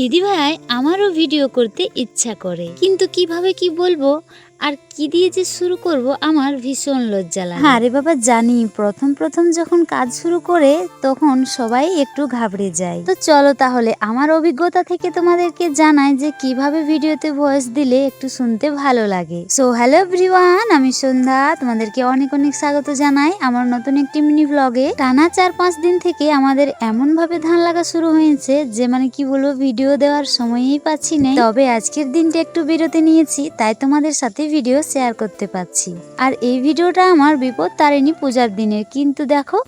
দিদিভাই আমারও ভিডিও করতে ইচ্ছা করে, কিন্তু কিভাবে কি বলবো আর কি দিয়ে যে শুরু করব আমার ভীষণ লজ্জা লাগে। হ্যাঁ রে বাবা, জানি প্রথম প্রথম যখন কাজ শুরু করে তখন সবাই একটু ঘাবড়ে যায়। তো চলো তাহলে আমার অভিজ্ঞতা থেকে তোমাদেরকে জানাই যে কিভাবে ভিডিওতে ভয়েস দিলে একটু শুনতে ভালো লাগে। সো হ্যালো এভরিওয়ান, আমি সন্ধ্যা, তোমাদেরকে অনেক অনেক স্বাগত জানাই আমার নতুন একটি মিনি ব্লগে। টানা 4-5 দিন থেকে আমাদের এমন ভাবে ধান লাগা শুরু হয়েছে যে মানে কি বলবো, ভিডিও দেওয়ার সময়ই পাচ্ছি না। তবে আজকের দিনটা একটু বিরতি নিয়েছি, তাই তোমাদের সাথে ভিডিও শেয়ার করতে পারছি। আর এই ভিডিওটা আমার বিপদ তারিণী পূজার দিনের, কিন্তু দেখো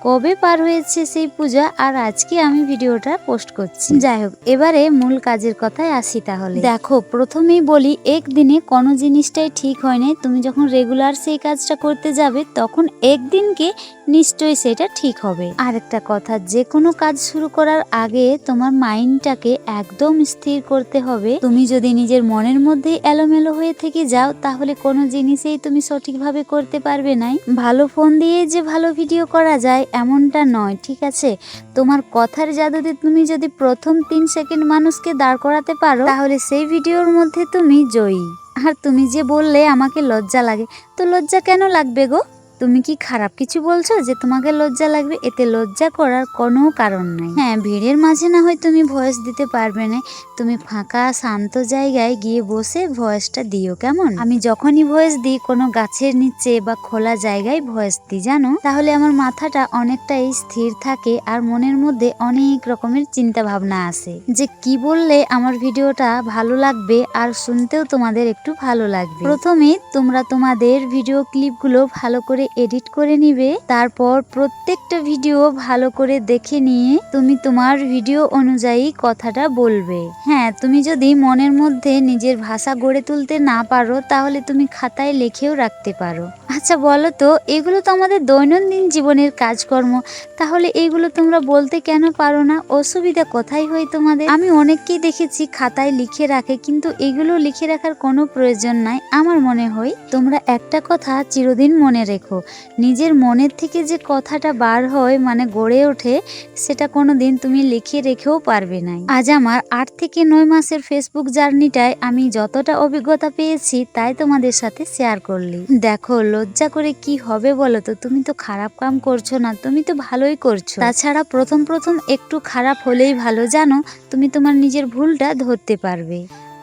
কবে পার হয়েছে সেই পূজা, আর আজকে আমি ভিডিওটা পোস্ট করছি। যাই হোক, এবারে মূল কাজের কথায় আসি। তাহলে দেখো, প্রথমেই বলি একদিনে কোনো জিনিসটাই ঠিক হয় না। তুমি যখন রেগুলার সেই কাজটা করতে যাবে তখন একদিনকে নিশ্চয়ই সেটা ঠিক হবে। আর একটা কথা, যে কোনো কাজ শুরু করার আগে তোমার মাইন্ডটাকে একদম স্থির করতে হবে। তুমি যদি নিজের মনের মধ্যেই এলোমেলো হয়ে থেকে যাও তাহলে কোনো জিনিসেই তুমি সঠিকভাবে করতে পারবে না। ভালো ফোন দিয়ে যে ভালো ভিডিও করা যায় এমনটা নয়, ঠিক আছে? তোমার কথার জাদুতে তুমি যদি প্রথম 3 সেকেন্ড মানুষকে দাঁড় করাতে পারো তাহলে সেই ভিডিওর মধ্যে তুমি জয়ী। আর তুমি যে বললে আমাকে লজ্জা লাগে, তো লজ্জা কেন লাগবে গো? তুমি কি খারাপ কিছু বলছো যে তোমাকে লজ্জা লাগবে? এতে লজ্জা করার কোনো কারণ নাই। হ্যাঁ, ভিড়ের মাঝে না হয় তুমি ভয়েস দিতে পারবে না, তুমি ফাঁকা শান্ত জায়গায় গিয়ে বসে ভয়েসটা দিও, কেমন? আমি যখনই ভয়েস দিই কোনো গাছের নিচে বা খোলা জায়গায় ভয়েস দিই, জানো, তাহলে আমার মাথাটা অনেকটাই স্থির থাকে আর মনের মধ্যে অনেক রকমের চিন্তা ভাবনা আসে যে কি বললে আমার ভিডিওটা ভালো লাগবে আর শুনতেও তোমাদের একটু ভালো লাগবে। প্রথমে তোমরা তোমাদের ভিডিও ক্লিপগুলো ভালো করে এডিট করে নিবে, তারপর প্রত্যেকটা ভিডিও ভালো করে দেখে নিয়ে তুমি তোমার ভিডিও অনুযায়ী কথাটা বলবে। হ্যাঁ, তুমি যদি মনের মধ্যে নিজের ভাষা গড়ে তুলতে না পারো তাহলে তুমি খাতায় লিখেও রাখতে পারো। আচ্ছা বলো তো, এগুলো তো আমাদের দৈনন্দিন জীবনের কাজকর্ম, তাহলে এগুলো তোমরা বলতে কেন পারো না? অসুবিধা কোথায় হয় তোমাদের? আমি অনেককেই দেখেছি খাতায় লিখে রাখে, কিন্তু এগুলো লিখে রাখার কোনো প্রয়োজন নাই। আমার মনে হয় তোমরা একটা কথা চিরদিন মনে রেখো, নিজের মনের থেকে যে কথাটা বার হয় মানে গড়ে ওঠে, সেটা কোনোদিন তুমি লিখে রেখেও পারবে না। আজ আমার 8 থেকে 9 মাসের ফেসবুক জার্নিটায় আমি যতটা অভিজ্ঞতা পেয়েছি তাই তোমাদের সাথে শেয়ার করলি। দেখো, লজ্জা করে কি হবে বলো তো? তুমি তো খারাপ কাম করছো না, তুমি তো ভালোই করছো। তাছাড়া প্রথম প্রথম একটু খারাপ হলেই ভালো, জানো, তুমি তোমার নিজের ভুলটা ধরতে পারবে।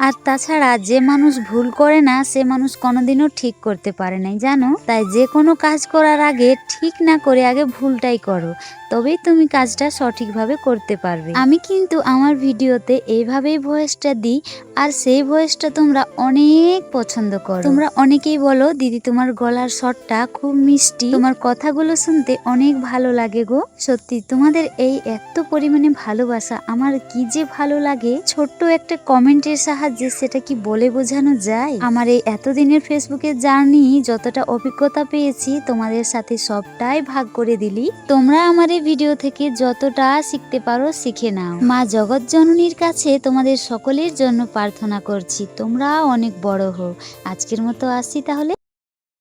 আর তাছাড়া যে মানুষ ভুল করে না সে মানুষ কোনোদিনও ঠিক করতে পারে নাই, জানো। তাই যে কোনো কাজ করার আগে ঠিক না করে আগে ভুলটাই করো, তবেই তুমি কাজটা সঠিকভাবে করতে পারবে। আমি কিন্তু আমার ভিডিওতে এইভাবেই ভয়েসটা দিই, আর সেই ভয়েসটা তোমরা অনেক পছন্দ করো। তোমরা অনেকেই বলো, দিদি তোমার গলার স্বরটা খুব মিষ্টি, তোমার কথাগুলো শুনতে অনেক ভালো লাগে গো। সত্যি তোমাদের এই এত পরিমাণে ভালোবাসা আমার কি যে ভালো লাগে, ছোট্ট একটা কমেন্টের সাহায্যে সেটা কি বলে বোঝানো যায়? আমার এই এতদিনের ফেসবুকের জার্নি যতটা অভিজ্ঞতা পেয়েছি তোমাদের সাথে সবটাই ভাগ করে দিলি। তোমরা আমার এই ভিডিও থেকে যতটা শিখতে পারো শিখে নাও। মা জগৎ জননীর কাছে তোমাদের সকলের জন্য প্রার্থনা করছি তোমরা অনেক বড় হও। আজকের মতো আসছি তাহলে।